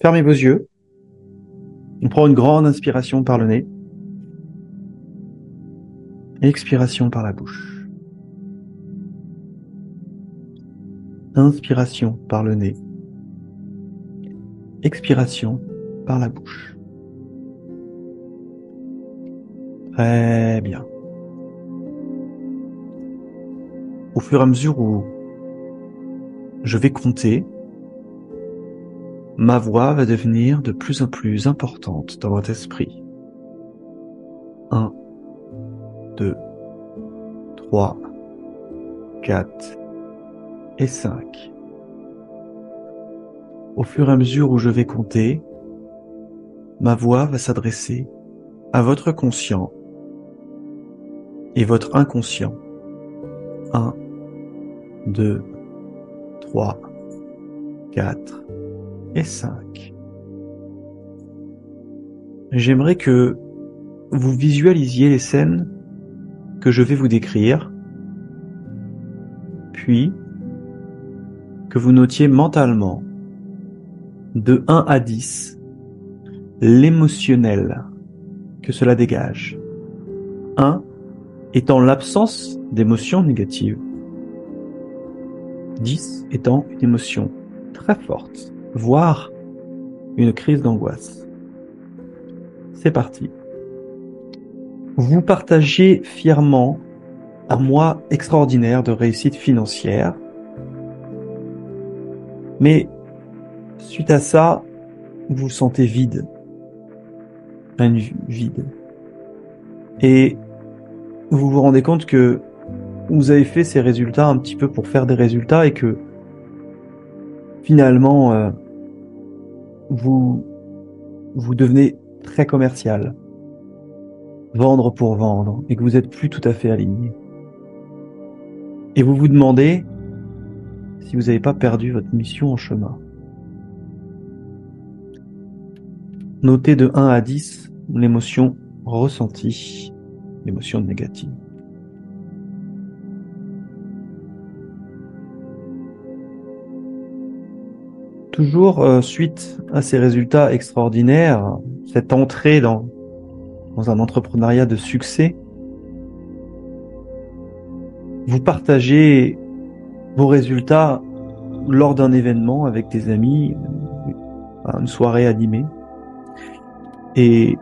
Fermez vos yeux. On prend une grande inspiration par le nez. Expiration par la bouche. Inspiration par le nez. Expiration par la bouche. Très bien. Au fur et à mesure où je vais compter, ma voix va devenir de plus en plus importante dans votre esprit. 1, 2, 3, 4 et 5. Au fur et à mesure où je vais compter, ma voix va s'adresser à votre conscient et votre inconscient. 1, 2, 3, 4 et 5. J'aimerais que vous visualisiez les scènes que je vais vous décrire, puis que vous notiez mentalement de 1 à 10 l'émotionnel que cela dégage. 1 étant l'absence d'émotions négatives, 10 étant une émotion très forte, voire une crise d'angoisse. C'est parti. Vous partagez fièrement un mois extraordinaire de réussite financière, mais suite à ça, vous vous sentez vide. Vide. Et vous vous rendez compte que vous avez fait ces résultats un petit peu pour faire des résultats et que finalement, vous devenez très commercial, vendre pour vendre, et que vous n'êtes plus tout à fait aligné. Et vous vous demandez si vous n'avez pas perdu votre mission en chemin. Notez de 1 à 10 l'émotion ressentie, l'émotion négative. Toujours suite à ces résultats extraordinaires, cette entrée dans un entrepreneuriat de succès, vous partagez vos résultats lors d'un événement avec des amis, une soirée animée, et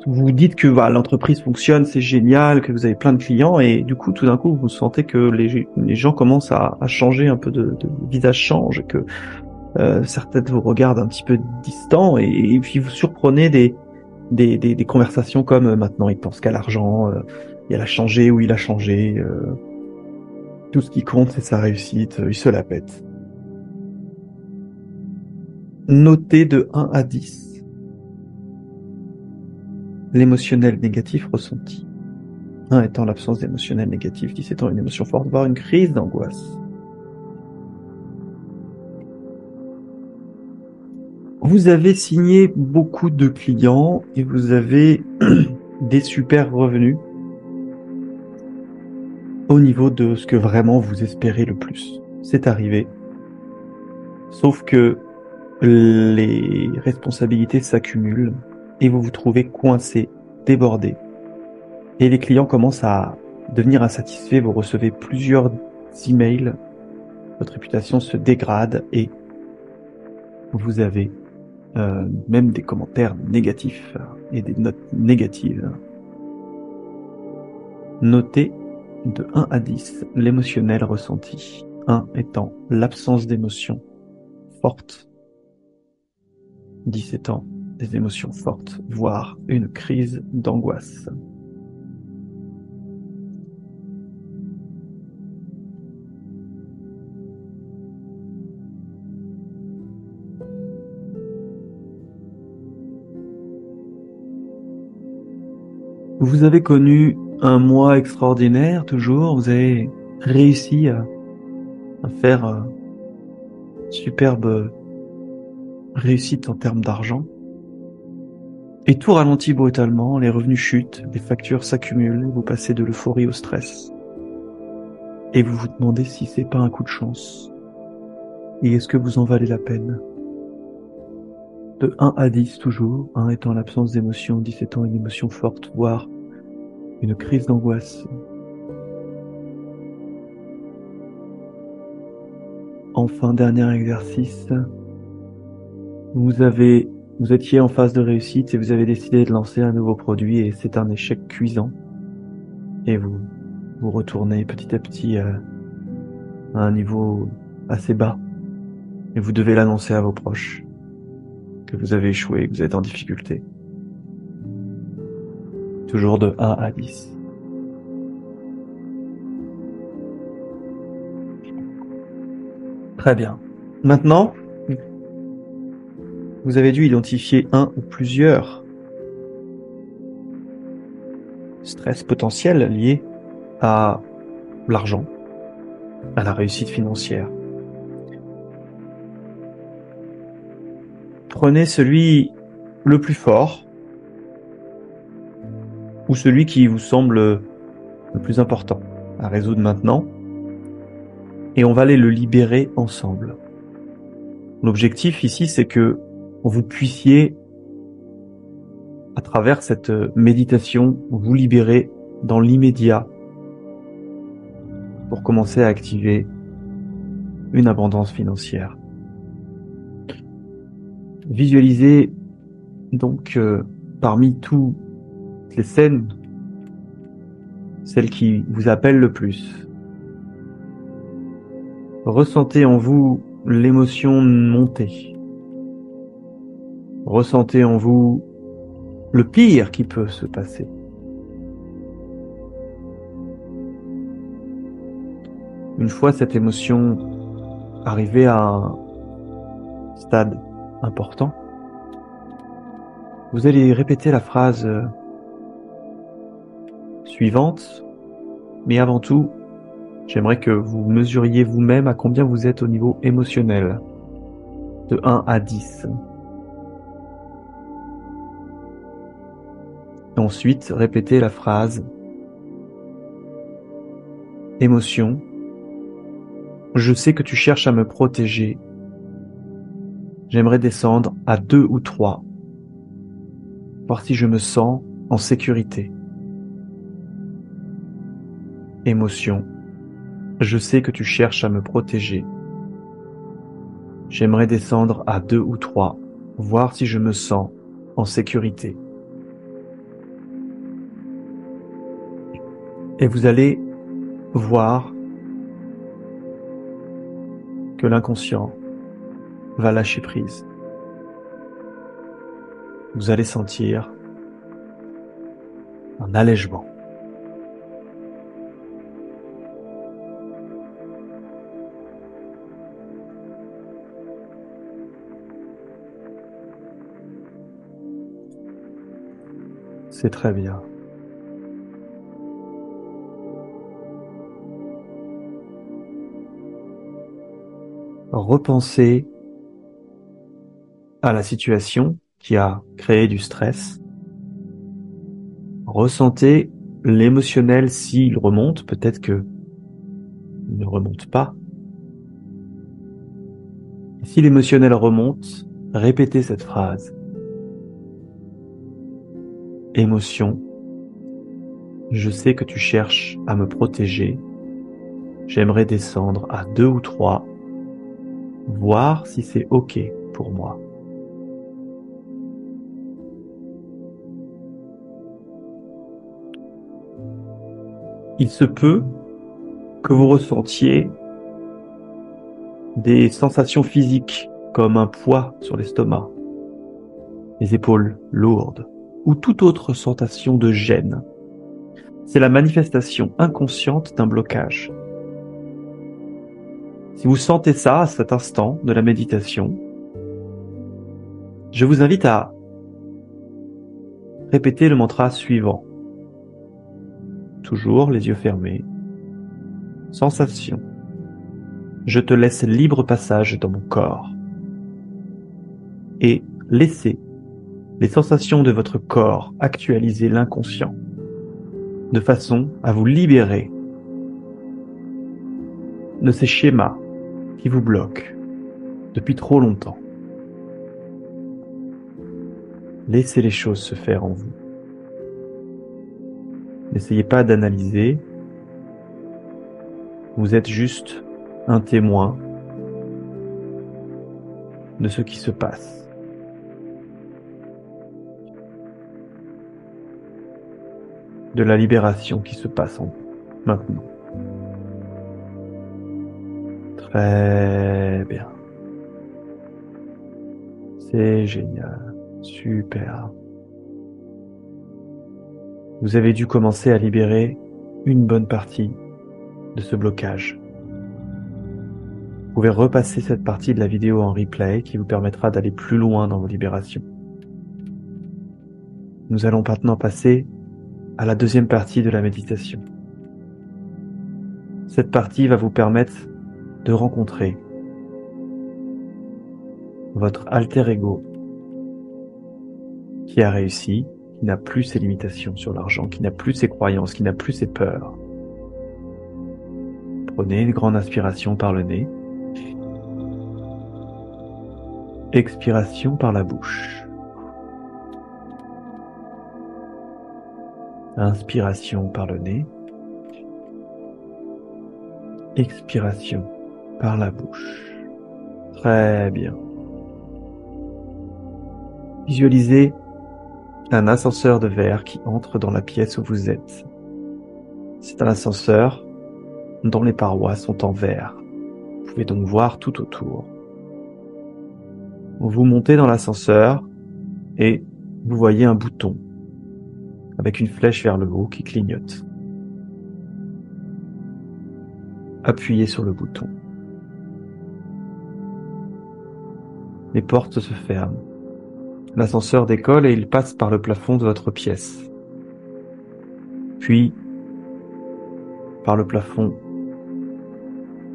vous vous dites que l'entreprise fonctionne, c'est génial, que vous avez plein de clients, et du coup, tout d'un coup, vous sentez que les gens commencent à changer un peu de visage change, et que certains vous regardent un petit peu distant, et puis vous surprenez des conversations comme maintenant il pense qu'à l'argent, il a changé ou il a changé, tout ce qui compte c'est sa réussite, il se la pète. Notez de 1 à 10 l'émotionnel négatif ressenti. 1 étant l'absence d'émotionnel négatif, 10 étant une émotion forte, voire une crise d'angoisse. Vous avez signé beaucoup de clients et vous avez des super revenus au niveau de ce que vraiment vous espérez le plus. C'est arrivé. Sauf que les responsabilités s'accumulent et vous vous trouvez coincé, débordé. Et les clients commencent à devenir insatisfaits, vous recevez plusieurs emails, votre réputation se dégrade et vous avez même des commentaires négatifs et des notes négatives. Notez de 1 à 10 l'émotionnel ressenti. 1 étant l'absence d'émotions fortes, 10 étant des émotions fortes, voire une crise d'angoisse. Vous avez connu un mois extraordinaire, toujours, vous avez réussi à faire superbe réussite en termes d'argent. Et tout ralentit brutalement, les revenus chutent, les factures s'accumulent, vous passez de l'euphorie au stress. Et vous vous demandez si c'est pas un coup de chance. et est-ce que vous en valez la peine? De 1 à 10 toujours, 1 étant l'absence d'émotion, 10 étant une émotion forte, voire une crise d'angoisse. Enfin, dernier exercice. Vous étiez en phase de réussite et vous avez décidé de lancer un nouveau produit et c'est un échec cuisant. Et vous retournez petit à petit à un niveau assez bas. Et vous devez l'annoncer à vos proches que vous avez échoué, que vous êtes en difficulté. Toujours de 1 à 10. Très bien. Maintenant, vous avez dû identifier un ou plusieurs stress potentiels liés à l'argent, à la réussite financière. Prenez celui le plus fort ou celui qui vous semble le plus important à résoudre maintenant et on va aller le libérer ensemble. L'objectif ici, c'est que vous puissiez, à travers cette méditation, vous libérer dans l'immédiat pour commencer à activer une abondance financière. Visualisez donc parmi toutes les scènes, celle qui vous appelle le plus. Ressentez en vous l'émotion monter. Ressentez en vous le pire qui peut se passer. Une fois cette émotion arrivée à un stade important, vous allez répéter la phrase suivante, mais avant tout, j'aimerais que vous mesuriez vous-même à combien vous êtes au niveau émotionnel, de 1 à 10. Et ensuite, répétez la phrase émotion, je sais que tu cherches à me protéger. J'aimerais descendre à 2 ou 3, voir si je me sens en sécurité. Émotion, je sais que tu cherches à me protéger. J'aimerais descendre à 2 ou 3, voir si je me sens en sécurité. Et vous allez voir que l'inconscient va lâcher prise. Vous allez sentir un allègement. C'est très bien. Repensez à la situation qui a créé du stress. Ressentez l'émotionnel s'il remonte, peut-être que il ne remonte pas. Et si l'émotionnel remonte, répétez cette phrase. Émotion, je sais que tu cherches à me protéger. J'aimerais descendre à 2 ou 3, voir si c'est OK pour moi. Il se peut que vous ressentiez des sensations physiques comme un poids sur l'estomac, les épaules lourdes ou toute autre sensation de gêne. C'est la manifestation inconsciente d'un blocage. Si vous sentez ça à cet instant de la méditation, je vous invite à répéter le mantra suivant. Toujours les yeux fermés. Sensation. Je te laisse libre passage dans mon corps. Et laissez les sensations de votre corps actualiser l'inconscient, de façon à vous libérer de ces schémas qui vous bloquent. depuis trop longtemps. Laissez les choses se faire en vous. N'essayez pas d'analyser. Vous êtes juste un témoin de ce qui se passe. De la libération qui se passe en vous, maintenant. Très bien. C'est génial. Super. Vous avez dû commencer à libérer une bonne partie de ce blocage. Vous pouvez repasser cette partie de la vidéo en replay qui vous permettra d'aller plus loin dans vos libérations. Nous allons maintenant passer à la deuxième partie de la méditation. Cette partie va vous permettre de rencontrer votre alter ego qui a réussi, qui n'a plus ses limitations sur l'argent, qui n'a plus ses croyances, qui n'a plus ses peurs. Prenez une grande inspiration par le nez. Expiration par la bouche. Inspiration par le nez. Expiration par la bouche. Très bien. Visualisez un ascenseur de verre qui entre dans la pièce où vous êtes. C'est un ascenseur dont les parois sont en verre. Vous pouvez donc voir tout autour. Vous montez dans l'ascenseur et vous voyez un bouton avec une flèche vers le haut qui clignote. Appuyez sur le bouton. Les portes se ferment. L'ascenseur décolle et il passe par le plafond de votre pièce. Puis, par le plafond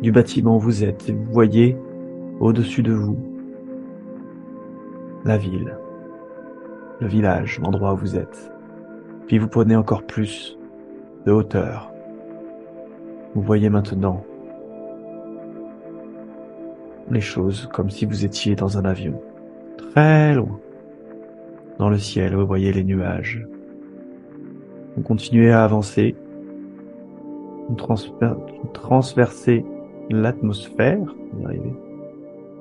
du bâtiment où vous êtes. Et vous voyez au-dessus de vous la ville, le village, l'endroit où vous êtes. Puis vous prenez encore plus de hauteur. Vous voyez maintenant les choses comme si vous étiez dans un avion, très loin. Dans le ciel, vous voyez les nuages. Vous continuez à avancer. Vous transversez l'atmosphère, vous y arrivez,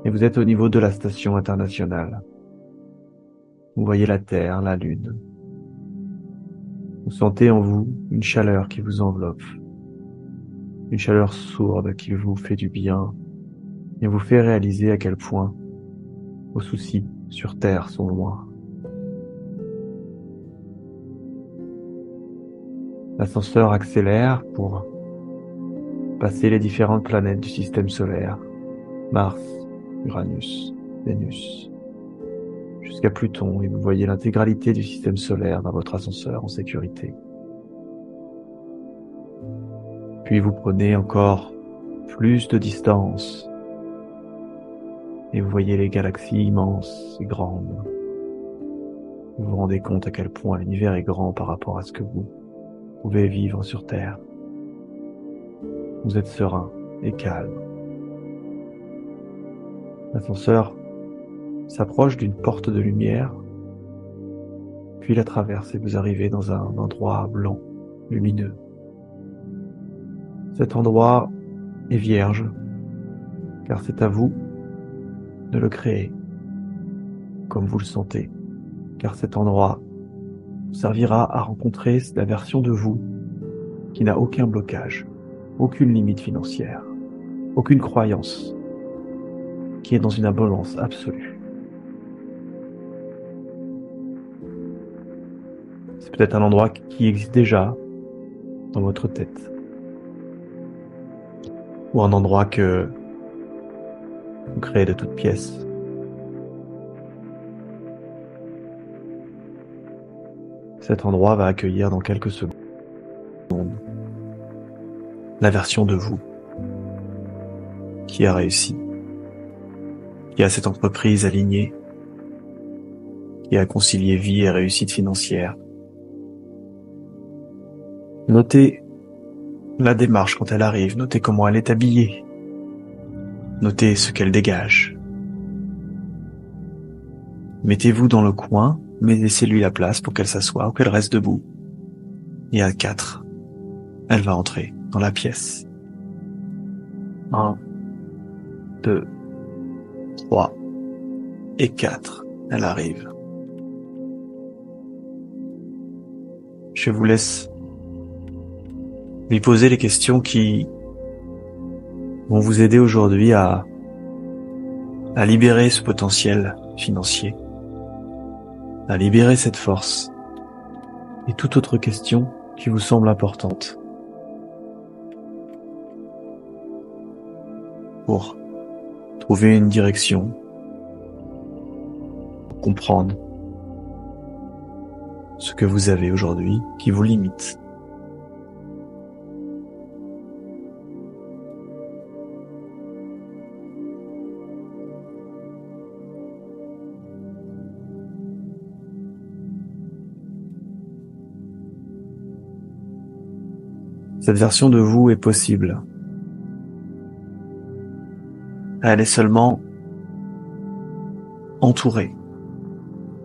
et vous êtes au niveau de la station internationale. Vous voyez la Terre, la Lune. Vous sentez en vous une chaleur qui vous enveloppe, une chaleur sourde qui vous fait du bien et vous fait réaliser à quel point vos soucis sur Terre sont loin. L'ascenseur accélère pour passer les différentes planètes du système solaire, Mars, Uranus, Vénus, jusqu'à Pluton, et vous voyez l'intégralité du système solaire dans votre ascenseur en sécurité. Puis vous prenez encore plus de distance, et vous voyez les galaxies immenses et grandes. Vous vous rendez compte à quel point l'univers est grand par rapport à ce que vous pouvez vivre sur Terre. Vous êtes serein et calme. L'ascenseur s'approche d'une porte de lumière, puis la traverse et vous arrivez dans un endroit blanc, lumineux. Cet endroit est vierge, car c'est à vous de le créer, comme vous le sentez, car cet endroit vous servira à rencontrer la version de vous qui n'a aucun blocage, aucune limite financière, aucune croyance, qui est dans une abondance absolue. C'est peut-être un endroit qui existe déjà dans votre tête, ou un endroit que vous créez de toutes pièces. Cet endroit va accueillir dans quelques secondes la version de vous qui a réussi, qui a cette entreprise alignée, qui a concilié vie et réussite financière. Notez la démarche quand elle arrive, notez comment elle est habillée, notez ce qu'elle dégage, Mettez-vous dans le coin, mais laissez-lui la place pour qu'elle s'assoie ou qu'elle reste debout. Et à 4, elle va entrer dans la pièce. 1, 2, 3 et 4. Elle arrive. Je vous laisse lui poser les questions qui vont vous aider aujourd'hui à libérer ce potentiel financier, à libérer cette force et toute autre question qui vous semble importante pour trouver une direction, pour comprendre ce que vous avez aujourd'hui qui vous limite. Cette version de vous est possible. Elle est seulement entourée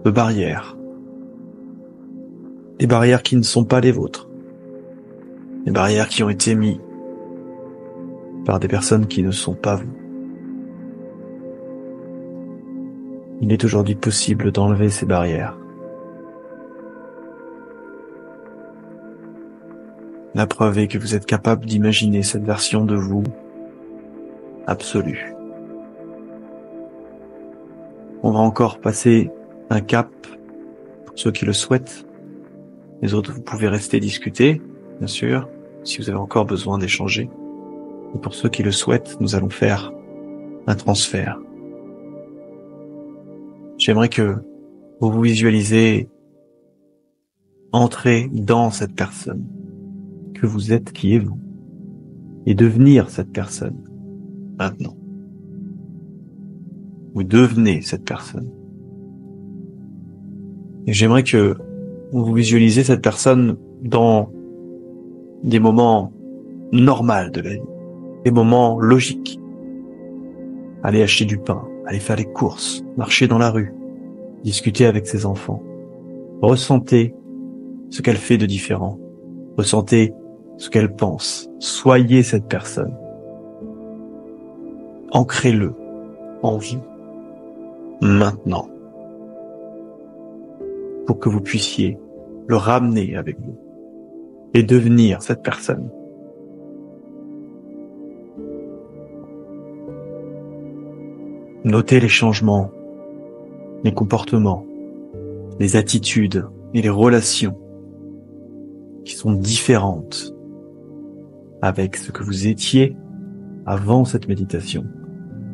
de barrières. Des barrières qui ne sont pas les vôtres. Des barrières qui ont été mises par des personnes qui ne sont pas vous. Il est aujourd'hui possible d'enlever ces barrières. La preuve est que vous êtes capable d'imaginer cette version de vous absolue. On va encore passer un cap pour ceux qui le souhaitent. Les autres, vous pouvez rester discuter, bien sûr, si vous avez encore besoin d'échanger. Et pour ceux qui le souhaitent, nous allons faire un transfert. J'aimerais que vous vous visualisez entrer dans cette personne que vous êtes, qui est vous, et devenir cette personne maintenant. Vous devenez cette personne. Et j'aimerais que vous visualisez cette personne dans des moments normaux de la vie, des moments logiques. Aller acheter du pain, aller faire les courses, marcher dans la rue, discuter avec ses enfants. Ressentez ce qu'elle fait de différent. Ressentez ce qu'elle pense. Soyez cette personne. Ancrez-le en vous, maintenant, pour que vous puissiez le ramener avec vous et devenir cette personne. Notez les changements, les comportements, les attitudes et les relations qui sont différentes avec ce que vous étiez avant cette méditation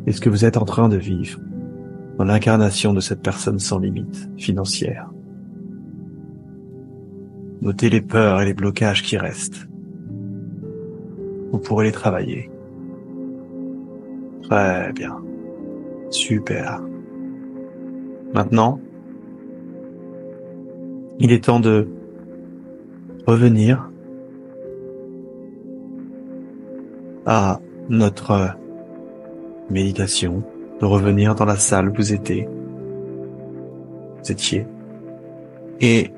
et ce que vous êtes en train de vivre dans l'incarnation de cette personne sans limite financière. Notez les peurs et les blocages qui restent. Vous pourrez les travailler. Très bien. Super. Maintenant, il est temps de revenir à notre méditation, de revenir dans la salle où vous étiez, et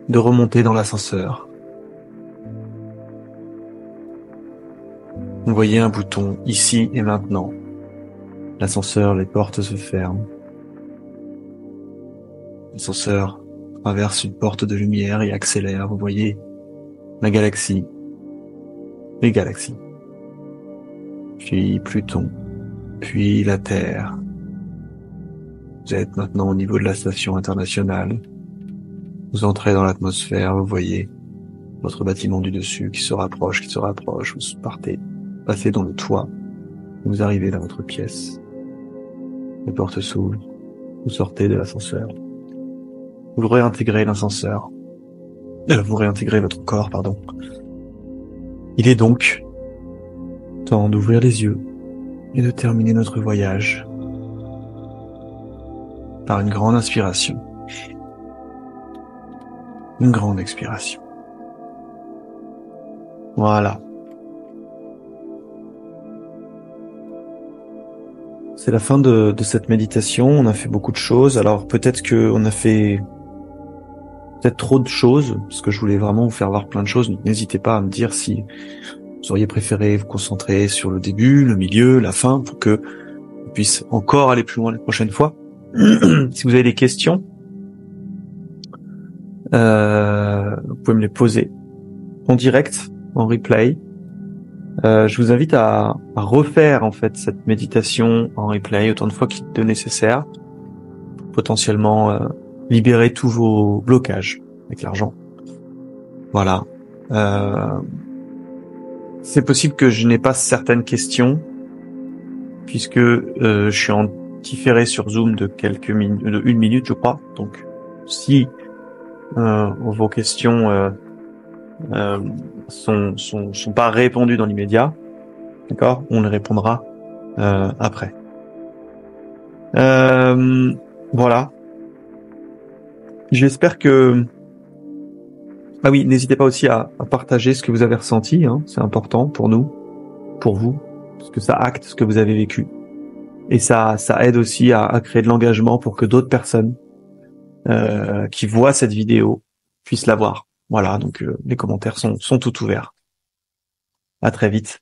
de remonter dans l'ascenseur. Vous voyez un bouton ici et maintenant. L'ascenseur, les portes se ferment. L'ascenseur traverse une porte de lumière et accélère. Vous voyez la galaxie, les galaxies, puis Pluton, puis la Terre. Vous êtes maintenant au niveau de la station internationale. Vous entrez dans l'atmosphère, vous voyez votre bâtiment du dessus qui se rapproche, vous passez dans le toit, vous arrivez dans votre pièce. Les portes s'ouvrent, vous sortez de l'ascenseur. Vous réintégrez l'ascenseur. Vous réintégrez votre corps, pardon. Il est donc temps d'ouvrir les yeux et de terminer notre voyage par une grande inspiration. Une grande expiration. Voilà. C'est la fin de cette méditation. On a fait beaucoup de choses. Alors peut-être que on a fait peut-être trop de choses, parce que je voulais vraiment vous faire voir plein de choses. Donc n'hésitez pas à me dire si vous auriez préféré vous concentrer sur le début, le milieu, la fin, pour que on puisse encore aller plus loin la prochaine fois. Si vous avez des questions, vous pouvez me les poser en direct, en replay. Je vous invite à refaire en fait cette méditation en replay autant de fois qu'il est nécessaire pour potentiellement libérer tous vos blocages avec l'argent. Voilà. C'est possible que je n'ai pas certaines questions puisque je suis en différé sur Zoom de quelques minutes, de 1 minute je crois. Donc si vos questions sont pas répondues dans l'immédiat, d'accord, on les répondra après. Voilà. J'espère que... Ah oui, n'hésitez pas aussi à partager ce que vous avez ressenti, hein, c'est important pour nous, pour vous, parce que ça acte ce que vous avez vécu. Et ça aide aussi à créer de l'engagement pour que d'autres personnes qui voient cette vidéo puissent la voir. Voilà, donc les commentaires sont tout ouverts. À très vite.